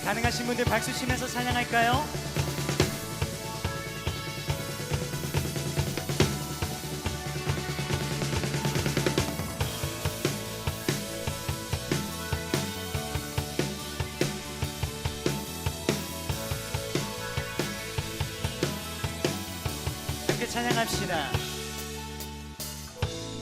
가능하신 분들 박수 치면서 찬양할까요? 함께 찬양합시다.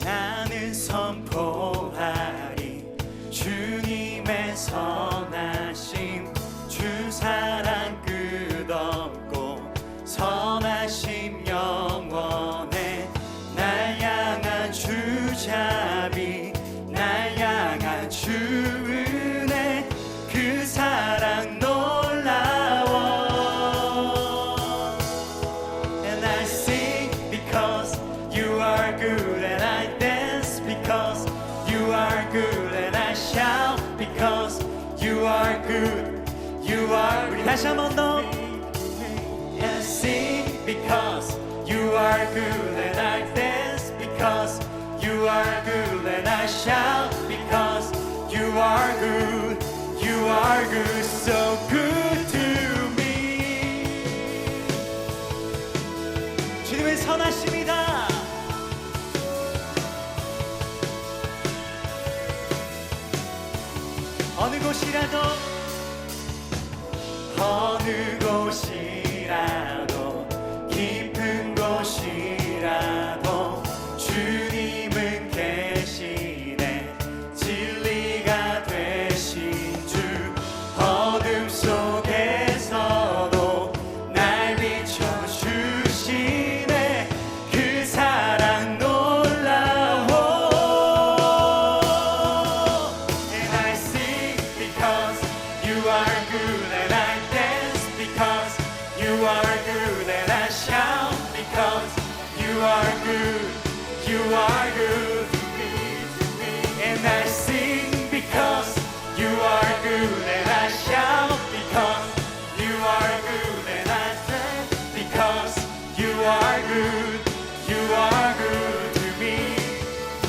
나는 선포하리 주님의 선하심, 주 사랑 끝없고 선하심 영원해. 날 향한 주 자비, 날 향한 주 은혜, 그 사랑 놀라워. And I sing because you are good, and I dance because you are good, and I shout because you are good. You are. 우리 다시 한 번 더. And sing because you are good, and I dance because you are good, and I shout because you are good. You are good, so good to me. 주님의 선하심이다. 어느 곳이라도 어느 곳이라도 깊은 곳이라도 주님은 계시네. 진리가 되신 주, 어둠 속에서도 날 비춰주시네. 그 사랑 놀라워. And I sing because you are good, and I dance because you are good, and I shout because you are good. You are good to me. And I sing because you are good, and I shout because you are good, and I dance because you are good. You are good to me.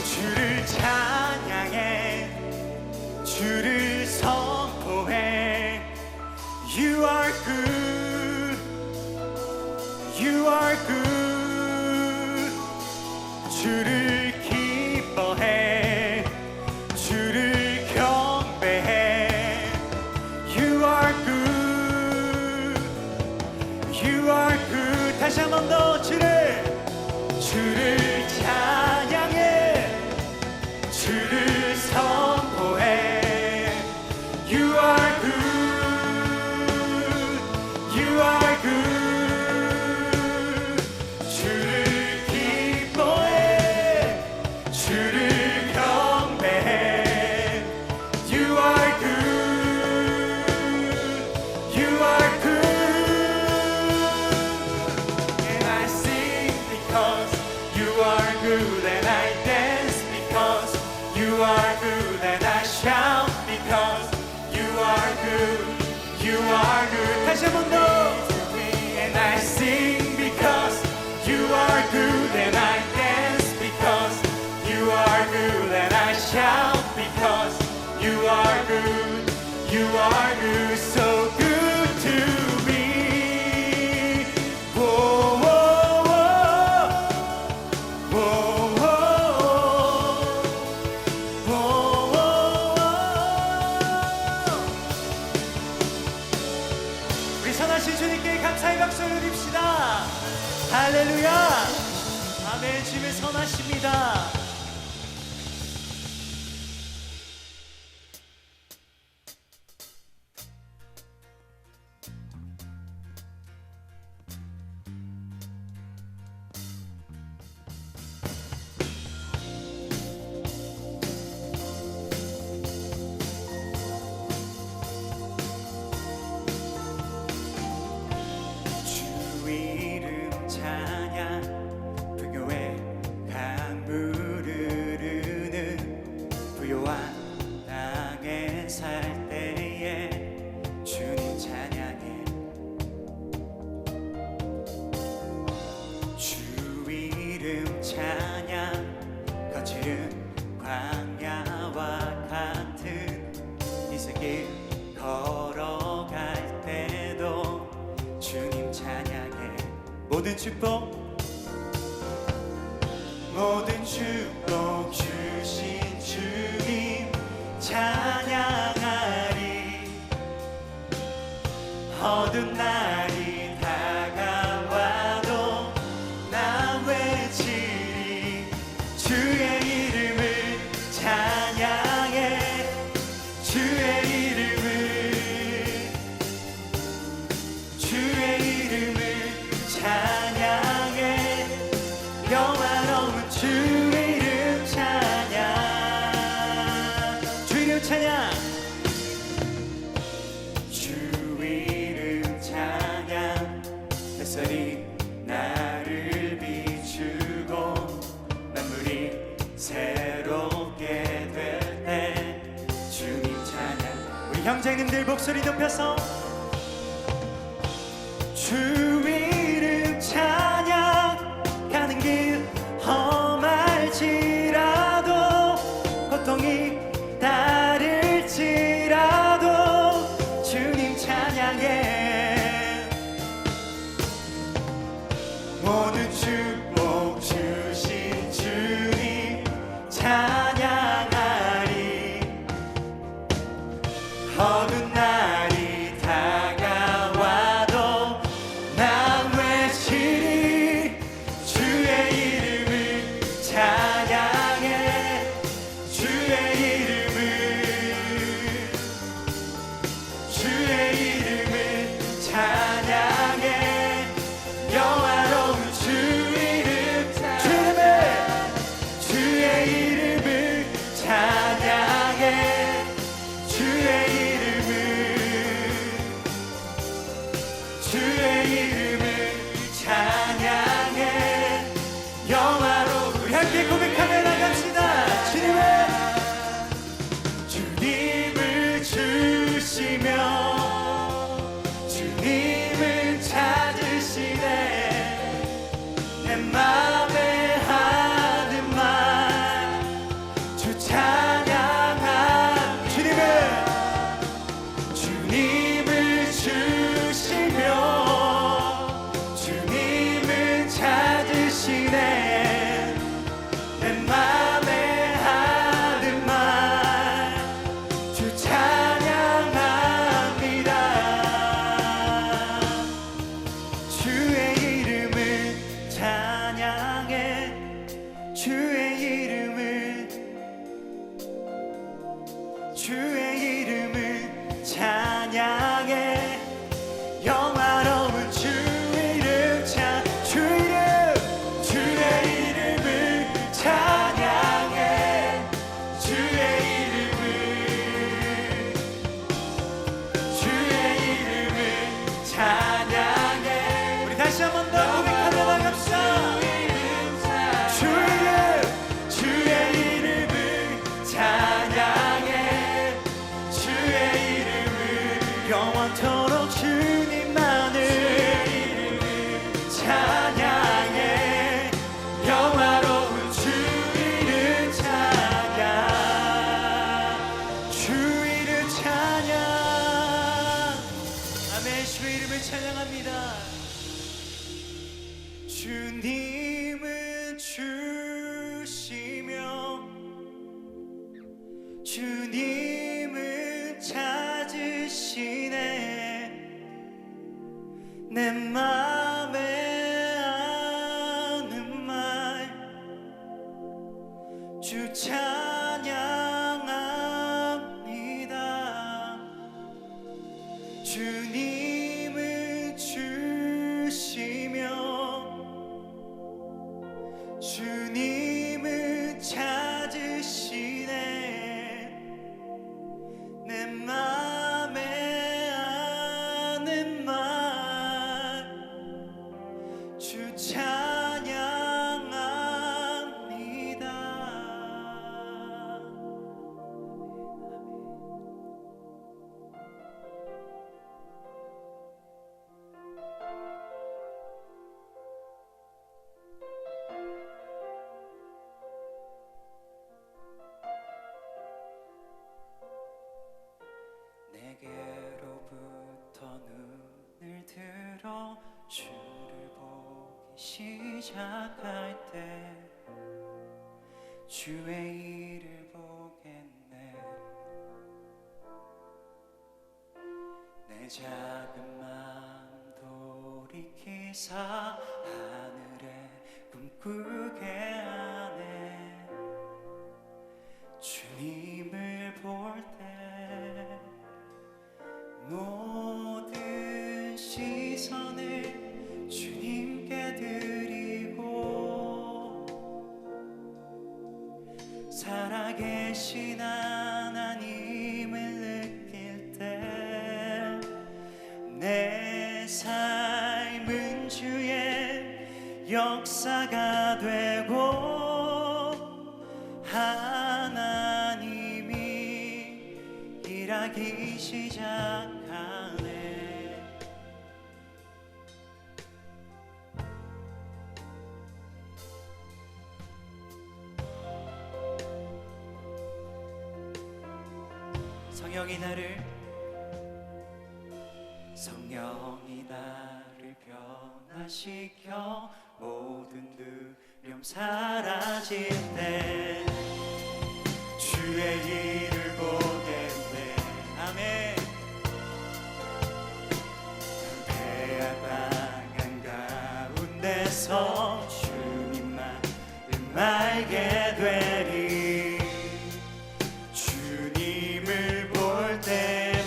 주를 찬양해, 주를 선포해. You are good. You are good. 주를 기뻐해, 주를 경배해. You are good. You are good. 다시 한 번 더. 주를 찬양해, 주를 선포해. You are good. You are good. 주를 기뻐해, 주를 경배해. You are good. You are good. And I sing because you are good, and I dance because you are good, and I shout because you are good. You are good. 다시 한 번 더. And I sing because you are good, and I dance because you are good, and I shout because you are good. You are good, so good to me. Whoa, whoa, whoa. Whoa, whoa, whoa, whoa. 우리 선하신 주님께 감사의 박수 올려드립시다. 할렐루야. 아멘. 주님의 선하십니다. 주 이름 찬양, 부교의 강물 흐르는 부요한 땅에 살 때에 주님 찬양해. 주 이름 찬양, 거칠은 광야와 같은 이 세길 걸어갈 모든 축복 주신 주님 찬양하리. 어두운 날이 다가와도 나 외치리. 주의 이름을 찬양해. 주의 이름을 찬양해. 영화로운 주 이름 찬양. 주 이름 찬양. 주 이름 찬양. 햇살이 나를 비추고 만물이 새롭게 될 때 주님 찬양. 우리 형제님들 목소리 높여서 주 이름 찬양. 가는 길 험할지라도 고통이 따를지라도 주님 찬양해. 모든 축복 주신 주님 찬양하리. 어두운 날이 다가와도 난 외치리. 주의 이름을 찬양해. 주의 이름을 찬양해. 영화로운 주 이름 주의 이름을 찬양해. 주의 이름을 찬양해. 영화로 우리 함께 고백하며 나갑시다. 주님을 주시며 주님을 찾으시네. 내 맘에 하는 말 주 찬양한. 주님을 주시며 주님을 찾으시네. 내 맘에 하는 말 주 찬양합니다. 주의 이름을 찬양해. 주의 이름을 찬양해. 영화로운 주 이름 주의 이름을 찬양해. 주의 이름을 찬양해. 우리 다시 한 번 더 고백하며 나갑시다. 주의 이름을 찬양해. 주의 이름을 영원토록 주님만을 찬양해. 영화로운 주 이름 찬양. 주 이름 찬양. 아멘. 주 이름을 찬양합니다. 주님을 주시며 주님을 찾으시네. 내 맘에 하는 말 주 찬양합니다. 주님을 주시며 주님을 찾으시네. 내 맘에 하는 말 주 찬양합니다. 시작할 때 주의 일을 보겠네. 내 작은 맘 돌이키사 하늘에 꿈꾸게 하네. 주님을 볼 때 모든 시선을 주님께 드리고 살아계신 하나님을 느낄 때 내 삶은 주의 역사가 되고 하나님이 일하기 시작하네. 성령이 나를 변화시켜 모든 두려움 사라질 때 주의 일을 보겠네. 아멘. 배아방한 가운데서 주님만을 알게 되리. 주님을 볼 때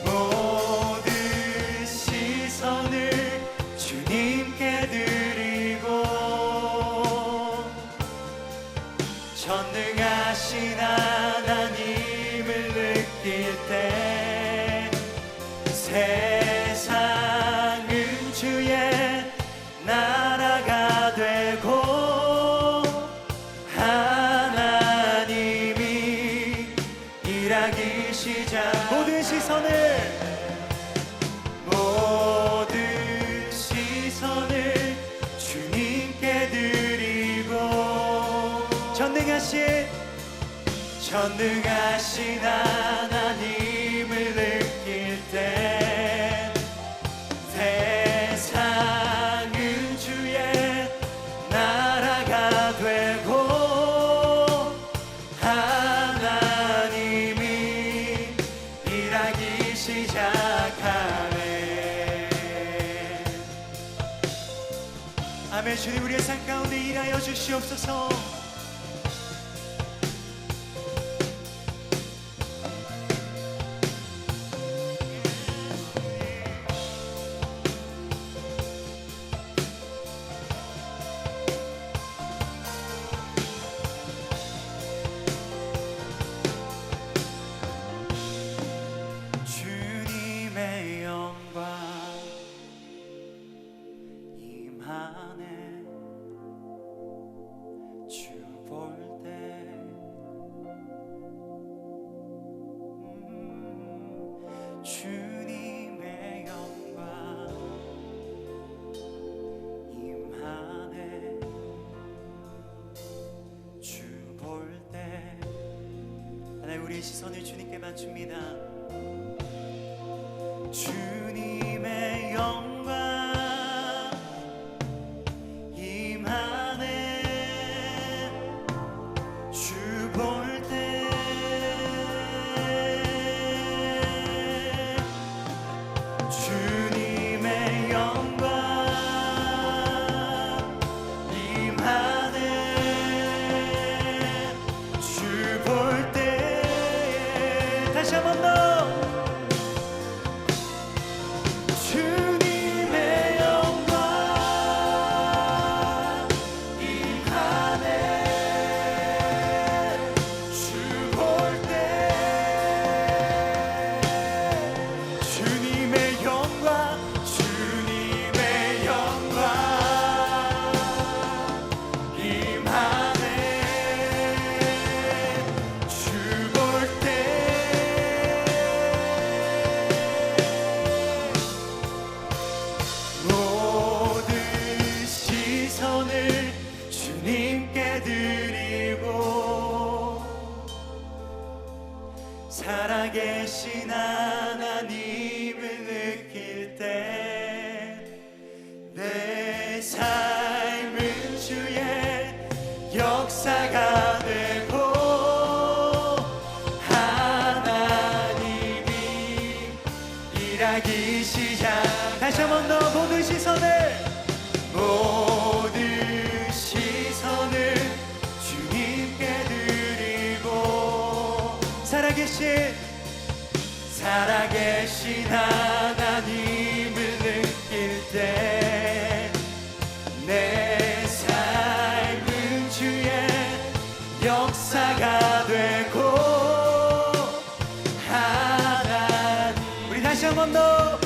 모든 시선을 주님께 드리고 전능하신 하나님을 느낄 때 세상은 주의 나라가 되고 하나님이 일하기 시작. 모든 시선을 주님께 드리고 전능하신 하나님을 느낄 때 세상은 주의 나라가 되고 하나님이 일하기 시작하네. 아멘. 주님 우리의 삶 가운데 일하여 주시옵소서. 주님의 영광 임하네. 주 볼 때 주님의 영광 임하네. 주 볼 때 하나님 우리의 시선을 주님께 맞춥니다. 주님의 영광 임하네. 주 볼 때 주님의 영광 임하네. 주 볼 때 다시 한 번 더. 주님께 드리고 살아계신 하나님을 느낄 때 내 역사가 되고 하나님이 일하기 시작. 다시 한 번 더 모든 시선을 주님께 드리고 살아계신 하나님을 느낄 때 내 삶은 주의 역사가 되고 하나님. 우리 다시 한 번 더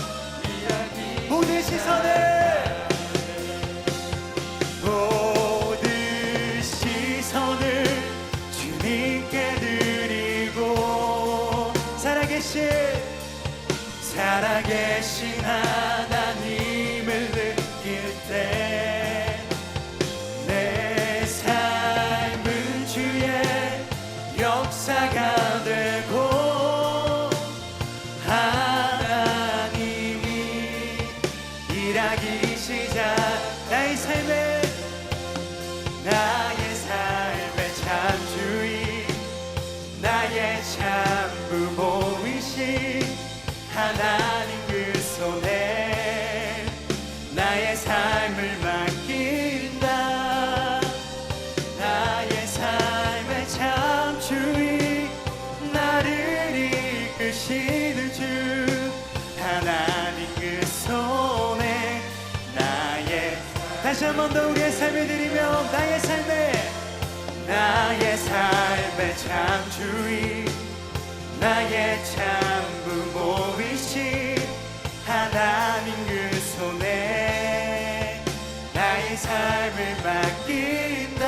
모든 시선을 주님께 드리고 살아계신 하나님을 느낄 때 내 삶은 주의 역사가 되고 하나님이 일하기 시작. 나의 삶의 참 주인 나의 참 부모이신 하나님 그 손에 나의 삶을 맡긴다. 나의 삶의 참 주인 나를 이끄시는 주 하나님 그 손에 다시 한 번 더 우리의 삶을 드리며 나의 삶의 참 주인 나의 참 부모이신 하나님 그 손에 나의 삶을 맡긴다.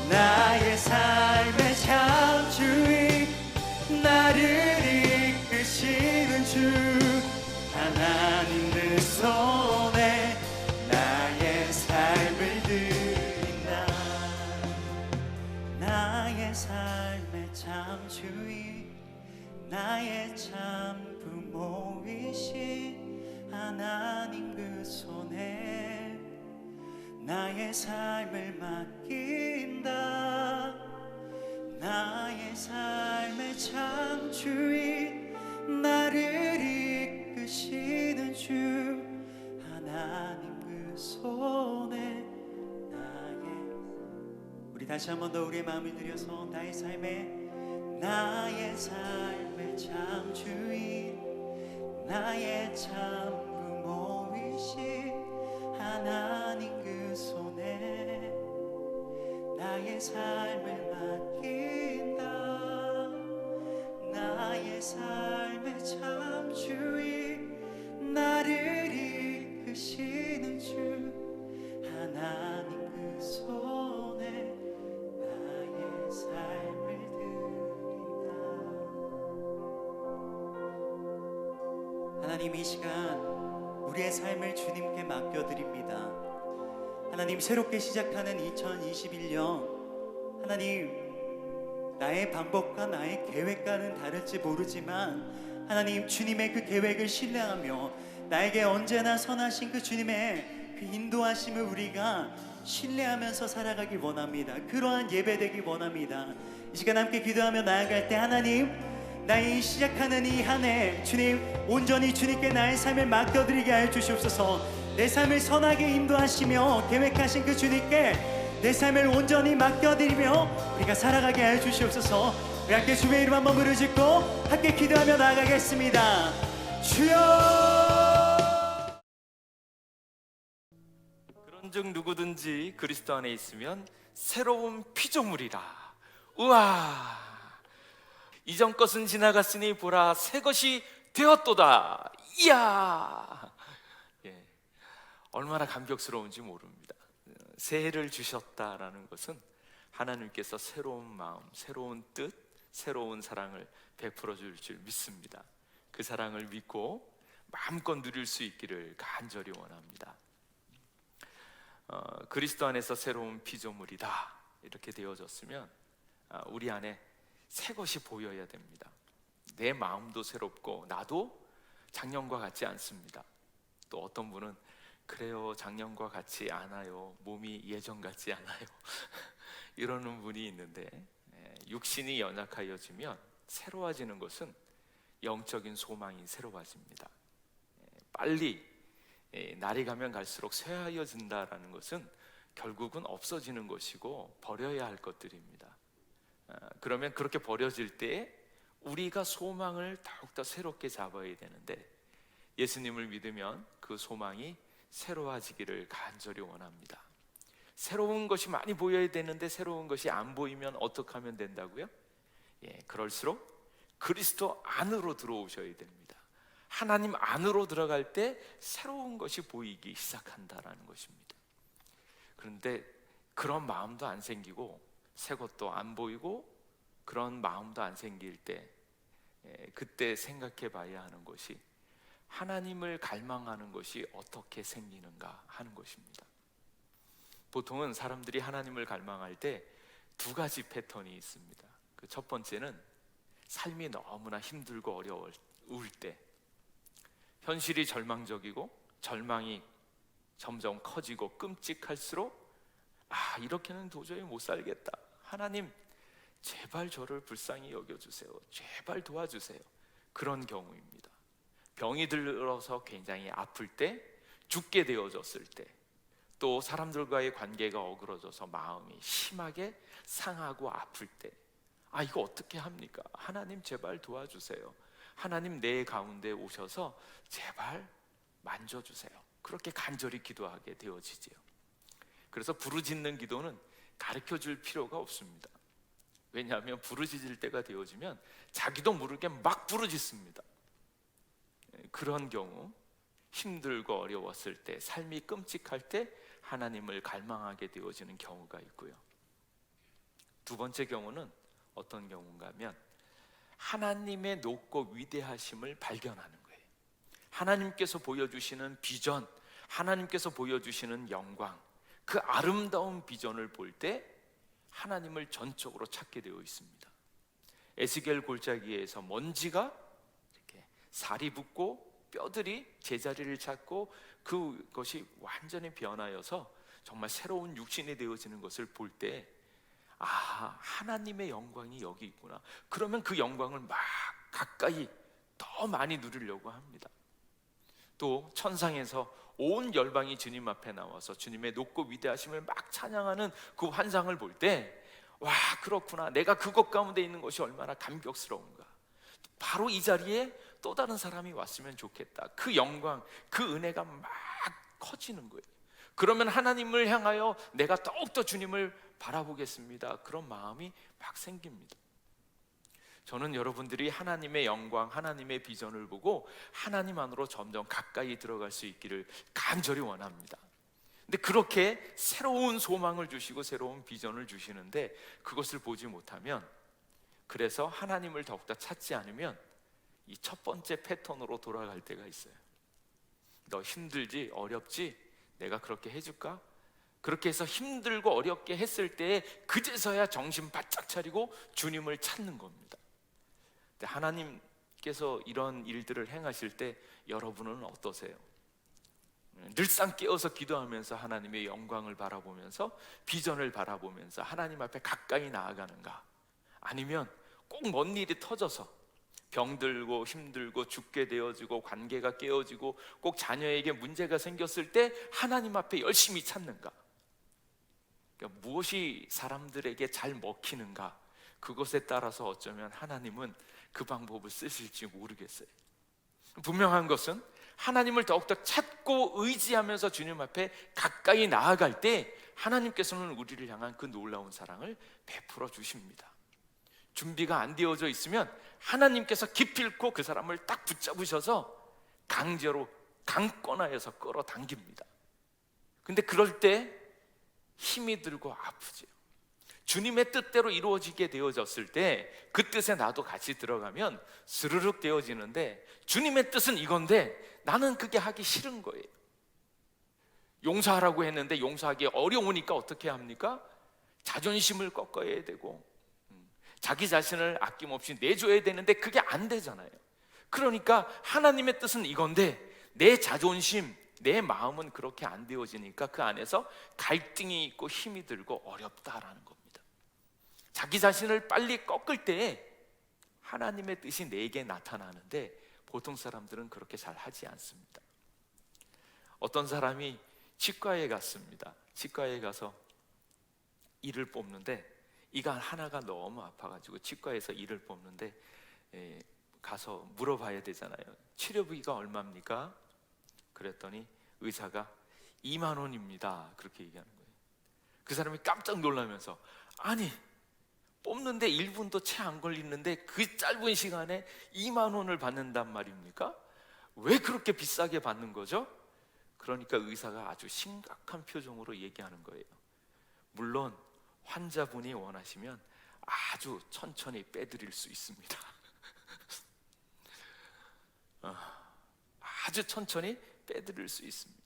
나의 삶의 참 주인 나를 이끄시는 주 하나님 그 손에 나의 삶을 드린다. 나의 삶의 참 주인 나의 참 부모이신 하나님 그 손에 나의 삶을 맡긴다. 나의 삶의 참 주인 나를 이끄시는 주 하나님 그 손에 우리 다시 한 번 더 우리의 마음을 들여서 나의 삶의 참 주인 나의 참 부모이신 하나님 그 손에 나의 삶을 맡긴다. 나의 삶의 참 주인 나를 이끄시는 주 하나님 그 손에 나의 삶을 드린다. 하나님 이 시간 우리의 삶을 주님께 맡겨드립니다. 하나님 새롭게 시작하는 2021년 하나님 나의 방법과 나의 계획과는 다를지 모르지만 하나님 주님의 그 계획을 신뢰하며 나에게 언제나 선하신 그 주님의 그 인도하심을 우리가 신뢰하면서 살아가길 원합니다. 그러한 예배되길 원합니다. 이 시간 함께 기도하며 나아갈 때 하나님 나의 시작하는 이 한 해 주님 온전히 주님께 나의 삶을 맡겨드리게 하여 주시옵소서. 내 삶을 선하게 인도하시며 계획하신 그 주님께 내 삶을 온전히 맡겨드리며 우리가 살아가게 하여 주시옵소서. 우리 함께 주의 이름 한번 부르짖고 함께 기도하며 나아가겠습니다. 주여. 그런즉 누구든지 그리스도 안에 있으면 새로운 피조물이라. 우와, 이전 것은 지나갔으니 보라 새 것이 되었도다. 이야, 예, 얼마나 감격스러운지 모릅니다. 새해를 주셨다라는 것은 하나님께서 새로운 마음, 새로운 뜻, 새로운 사랑을 베풀어 줄 줄 믿습니다. 그 사랑을 믿고 마음껏 누릴 수 있기를 간절히 원합니다. 그리스도 안에서 새로운 피조물이다 이렇게 되어졌으면 우리 안에 새 것이 보여야 됩니다. 내 마음도 새롭고 나도 작년과 같지 않습니다. 또 어떤 분은 그래요, 작년과 같지 않아요, 몸이 예전 같지 않아요 이러는 분이 있는데, 육신이 연약하여지면 새로워지는 것은 영적인 소망이 새로워집니다. 빨리 날이 가면 갈수록 쇠하여진다라는 것은 결국은 없어지는 것이고 버려야 할 것들입니다. 그러면 그렇게 버려질 때 우리가 소망을 더욱더 새롭게 잡아야 되는데, 예수님을 믿으면 그 소망이 새로워지기를 간절히 원합니다. 새로운 것이 많이 보여야 되는데 새로운 것이 안 보이면 어떻게 하면 된다고요? 그럴수록 그리스도 안으로 들어오셔야 됩니다. 하나님 안으로 들어갈 때 새로운 것이 보이기 시작한다라는 것입니다. 그런데 그런 마음도 안 생기고 새 것도 안 보이고 그런 마음도 안 생길 때, 그때 생각해 봐야 하는 것이 하나님을 갈망하는 것이 어떻게 생기는가 하는 것입니다. 보통은 사람들이 하나님을 갈망할 때 두 가지 패턴이 있습니다. 그 첫 번째는 삶이 너무나 힘들고 어려울 때, 현실이 절망적이고 절망이 점점 커지고 끔찍할수록 이렇게는 도저히 못 살겠다, 하나님 제발 저를 불쌍히 여겨주세요, 제발 도와주세요, 그런 경우입니다. 병이 들어서 굉장히 아플 때, 죽게 되어졌을 때, 또 사람들과의 관계가 어그러져서 마음이 심하게 상하고 아플 때, 이거 어떻게 합니까? 하나님 제발 도와주세요, 하나님 내 가운데 오셔서 제발 만져주세요, 그렇게 간절히 기도하게 되어지지요. 그래서 부르짖는 기도는 가르쳐줄 필요가 없습니다. 왜냐하면 부르짖을 때가 되어지면 자기도 모르게 막 부르짖습니다. 그런 경우, 힘들고 어려웠을 때, 삶이 끔찍할 때 하나님을 갈망하게 되어지는 경우가 있고요. 두 번째 경우는 어떤 경우인가 하면 하나님의 높고 위대하심을 발견하는 거예요. 하나님께서 보여주시는 비전, 하나님께서 보여주시는 영광, 그 아름다운 비전을 볼 때 하나님을 전적으로 찾게 되어 있습니다. 에스겔 골짜기에서 먼지가 이렇게 살이 붙고 뼈들이 제자리를 찾고 그것이 완전히 변하여서 정말 새로운 육신이 되어지는 것을 볼 때, 하나님의 영광이 여기 있구나, 그러면 그 영광을 막 가까이 더 많이 누리려고 합니다. 또 천상에서 온 열방이 주님 앞에 나와서 주님의 높고 위대하심을 막 찬양하는 그 환상을 볼 때, 그렇구나, 내가 그것 가운데 있는 것이 얼마나 감격스러운가, 바로 이 자리에 또 다른 사람이 왔으면 좋겠다, 그 영광, 그 은혜가 막 커지는 거예요. 그러면 하나님을 향하여 내가 더욱더 주님을 바라보겠습니다, 그런 마음이 막 생깁니다. 저는 여러분들이 하나님의 영광, 하나님의 비전을 보고 하나님 안으로 점점 가까이 들어갈 수 있기를 간절히 원합니다. 근데 그렇게 새로운 소망을 주시고 새로운 비전을 주시는데 그것을 보지 못하면, 그래서 하나님을 더욱더 찾지 않으면 이 첫 번째 패턴으로 돌아갈 때가 있어요. 너 힘들지? 어렵지? 내가 그렇게 해줄까? 그렇게 해서 힘들고 어렵게 했을 때 그제서야 정신 바짝 차리고 주님을 찾는 겁니다. 근데 하나님께서 이런 일들을 행하실 때 여러분은 어떠세요? 늘상 깨어서 기도하면서 하나님의 영광을 바라보면서 비전을 바라보면서 하나님 앞에 가까이 나아가는가? 아니면 꼭 먼 일이 터져서 병들고 힘들고 죽게 되어지고 관계가 깨어지고 꼭 자녀에게 문제가 생겼을 때 하나님 앞에 열심히 찾는가? 그러니까 무엇이 사람들에게 잘 먹히는가, 그것에 따라서 어쩌면 하나님은 그 방법을 쓰실지 모르겠어요. 분명한 것은 하나님을 더욱더 찾고 의지하면서 주님 앞에 가까이 나아갈 때 하나님께서는 우리를 향한 그 놀라운 사랑을 베풀어 주십니다. 준비가 안 되어져 있으면 하나님께서 기필코 그 사람을 딱 붙잡으셔서 강제로 강권하여서 끌어당깁니다. 근데 그럴 때 힘이 들고 아프죠. 주님의 뜻대로 이루어지게 되어졌을 때 그 뜻에 나도 같이 들어가면 스르륵 되어지는데, 주님의 뜻은 이건데 나는 그게 하기 싫은 거예요. 용서하라고 했는데 용서하기 어려우니까 어떻게 합니까? 자존심을 꺾어야 되고 자기 자신을 아낌없이 내줘야 되는데 그게 안 되잖아요. 그러니까 하나님의 뜻은 이건데 내 자존심, 내 마음은 그렇게 안 되어지니까 그 안에서 갈등이 있고 힘이 들고 어렵다라는 겁니다. 자기 자신을 빨리 꺾을 때에 하나님의 뜻이 내게 나타나는데 보통 사람들은 그렇게 잘 하지 않습니다. 어떤 사람이 치과에 갔습니다. 치과에 가서 이를 뽑는데 이가 하나가 너무 아파가지고 치과에서 이를 뽑는데 가서 물어봐야 되잖아요. 치료비가 얼마입니까? 그랬더니 의사가 2만 원입니다. 그렇게 얘기하는 거예요. 그 사람이 깜짝 놀라면서, 아니 뽑는데 1분도 채 안 걸리는데 그 짧은 시간에 2만 원을 받는단 말입니까? 왜 그렇게 비싸게 받는 거죠? 그러니까 의사가 아주 심각한 표정으로 얘기하는 거예요. 물론 환자분이 원하시면 아주 천천히 빼드릴 수 있습니다. 아주 천천히 빼드릴 수 있습니다.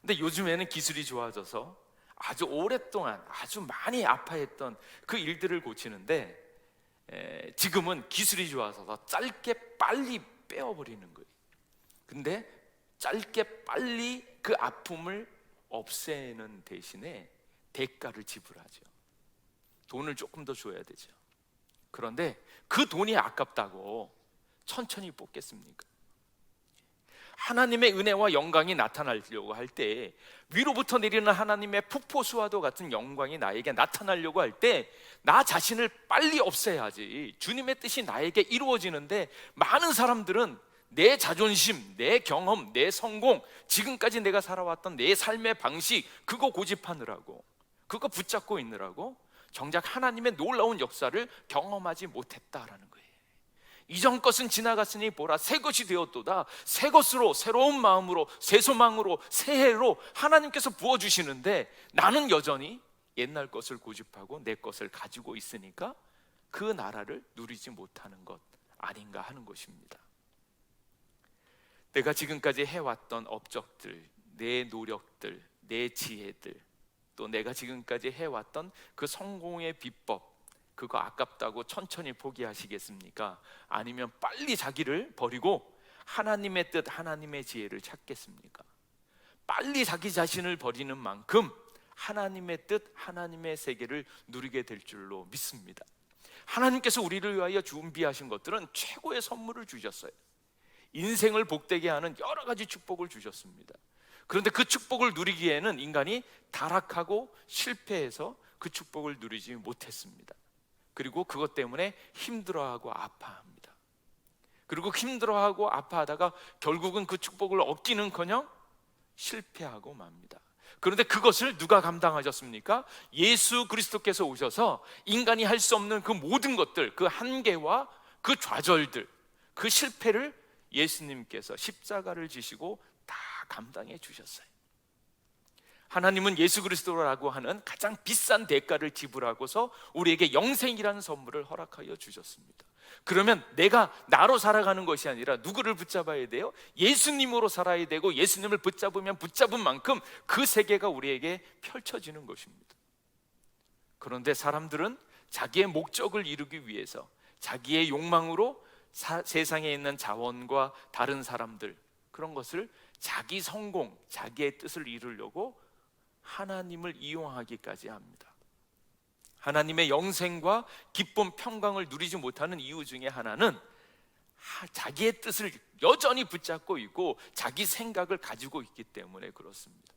근데 요즘에는 기술이 좋아져서 아주 오랫동안 아주 많이 아파했던 그 일들을 고치는데 지금은 기술이 좋아서 더 짧게 빨리 빼어버리는 거예요. 근데 짧게 빨리 그 아픔을 없애는 대신에 대가를 지불하죠. 돈을 조금 더 줘야 되죠. 그런데 그 돈이 아깝다고 천천히 뽑겠습니까? 하나님의 은혜와 영광이 나타나려고 할 때, 위로부터 내리는 하나님의 폭포수와도 같은 영광이 나에게 나타나려고 할 때 나 자신을 빨리 없애야지 주님의 뜻이 나에게 이루어지는데, 많은 사람들은 내 자존심, 내 경험, 내 성공, 지금까지 내가 살아왔던 내 삶의 방식, 그거 고집하느라고, 그거 붙잡고 있느라고 정작 하나님의 놀라운 역사를 경험하지 못했다라는 거예요. 이전 것은 지나갔으니 보라, 새 것이 되었도다. 새 것으로, 새로운 마음으로, 새 소망으로, 새해로 하나님께서 부어주시는데 나는 여전히 옛날 것을 고집하고 내 것을 가지고 있으니까 그 나라를 누리지 못하는 것 아닌가 하는 것입니다. 내가 지금까지 해왔던 업적들, 내 노력들, 내 지혜들, 또 내가 지금까지 해왔던 그 성공의 비법, 그거 아깝다고 천천히 포기하시겠습니까? 아니면 빨리 자기를 버리고 하나님의 뜻, 하나님의 지혜를 찾겠습니까? 빨리 자기 자신을 버리는 만큼 하나님의 뜻, 하나님의 세계를 누리게 될 줄로 믿습니다. 하나님께서 우리를 위하여 준비하신 것들은 최고의 선물을 주셨어요. 인생을 복되게 하는 여러 가지 축복을 주셨습니다. 그런데 그 축복을 누리기에는 인간이 타락하고 실패해서 그 축복을 누리지 못했습니다. 그리고 그것 때문에 힘들어하고 아파합니다. 그리고 힘들어하고 아파하다가 결국은 그 축복을 얻기는커녕 실패하고 맙니다. 그런데 그것을 누가 감당하셨습니까? 예수 그리스도께서 오셔서 인간이 할 수 없는 그 모든 것들, 그 한계와 그 좌절들, 그 실패를 예수님께서 십자가를 지시고 다 감당해 주셨어요. 하나님은 예수 그리스도라고 하는 가장 비싼 대가를 지불하고서 우리에게 영생이라는 선물을 허락하여 주셨습니다. 그러면 내가 나로 살아가는 것이 아니라 누구를 붙잡아야 돼요? 예수님으로 살아야 되고, 예수님을 붙잡으면 붙잡은 만큼 그 세계가 우리에게 펼쳐지는 것입니다. 그런데 사람들은 자기의 목적을 이루기 위해서 자기의 욕망으로 세상에 있는 자원과 다른 사람들, 그런 것을 자기 성공, 자기의 뜻을 이루려고 하나님을 이용하기까지 합니다. 하나님의 영생과 기쁨, 평강을 누리지 못하는 이유 중에 하나는 자기의 뜻을 여전히 붙잡고 있고 자기 생각을 가지고 있기 때문에 그렇습니다.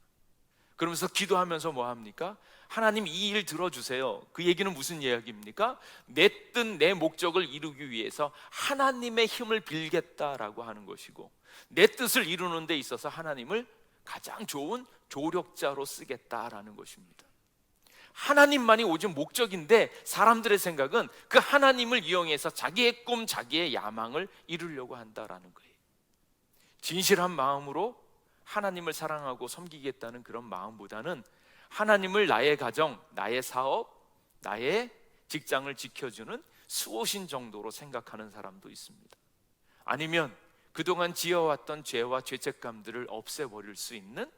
그러면서 기도하면서 뭐 합니까? 하나님, 이 일 들어주세요. 그 얘기는 무슨 이야기입니까? 내 뜻, 내 목적을 이루기 위해서 하나님의 힘을 빌겠다라고 하는 것이고, 내 뜻을 이루는 데 있어서 하나님을 가장 좋은 조력자로 쓰겠다라는 것입니다. 하나님만이 오직 목적인데 사람들의 생각은 그 하나님을 이용해서 자기의 꿈, 자기의 야망을 이루려고 한다라는 거예요. 진실한 마음으로 하나님을 사랑하고 섬기겠다는 그런 마음보다는 하나님을 나의 가정, 나의 사업, 나의 직장을 지켜주는 수호신 정도로 생각하는 사람도 있습니다. 아니면 그동안 지어왔던 죄와 죄책감들을 없애버릴 수 있는,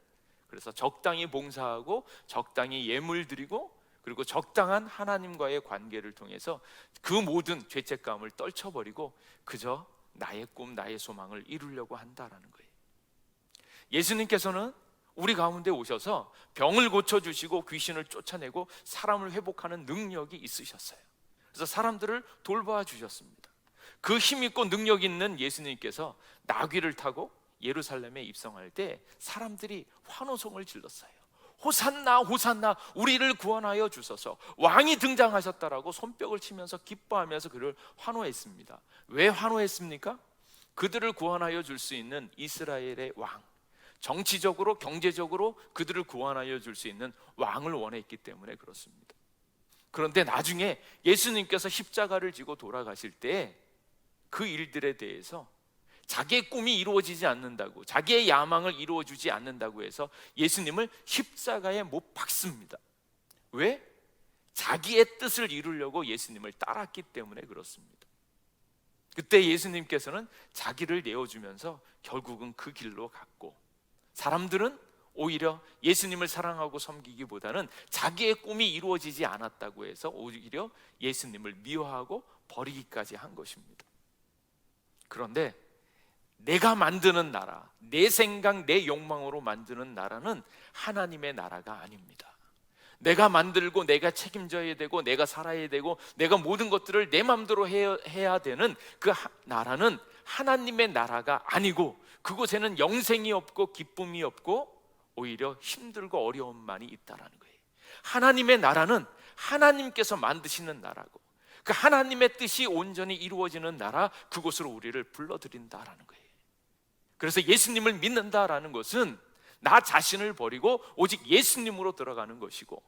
그래서 적당히 봉사하고 적당히 예물 드리고 그리고 적당한 하나님과의 관계를 통해서 그 모든 죄책감을 떨쳐버리고 그저 나의 꿈, 나의 소망을 이루려고 한다라는 거예요. 예수님께서는 우리 가운데 오셔서 병을 고쳐주시고 귀신을 쫓아내고 사람을 회복하는 능력이 있으셨어요. 그래서 사람들을 돌봐 주셨습니다. 그 힘있고 능력 있는 예수님께서 나귀를 타고 예루살렘에 입성할 때 사람들이 환호성을 질렀어요. 호산나 호산나, 우리를 구원하여 주소서, 왕이 등장하셨다라고 손뼉을 치면서 기뻐하면서 그를 환호했습니다. 왜 환호했습니까? 그들을 구원하여 줄 수 있는 이스라엘의 왕, 정치적으로 경제적으로 그들을 구원하여 줄 수 있는 왕을 원했기 때문에 그렇습니다. 그런데 나중에 예수님께서 십자가를 지고 돌아가실 때 그 일들에 대해서 자기의 꿈이 이루어지지 않는다고, 자기의 야망을 이루어주지 않는다고 해서 예수님을 십자가에 못 박습니다. 왜? 자기의 뜻을 이루려고 예수님을 따랐기 때문에 그렇습니다. 그때 예수님께서는 자기를 내어주면서 결국은 그 길로 갔고, 사람들은 오히려 예수님을 사랑하고 섬기기보다는 자기의 꿈이 이루어지지 않았다고 해서 오히려 예수님을 미워하고 버리기까지 한 것입니다. 그런데 내가 만드는 나라, 내 생각, 내 욕망으로 만드는 나라는 하나님의 나라가 아닙니다. 내가 만들고 내가 책임져야 되고 내가 살아야 되고 내가 모든 것들을 내 마음대로 해야 되는 그 나라는 하나님의 나라가 아니고, 그곳에는 영생이 없고 기쁨이 없고 오히려 힘들고 어려움만이 있다라는 거예요. 하나님의 나라는 하나님께서 만드시는 나라고, 그 하나님의 뜻이 온전히 이루어지는 나라, 그곳으로 우리를 불러들인다라는 거예요. 그래서 예수님을 믿는다라는 것은 나 자신을 버리고 오직 예수님으로 들어가는 것이고,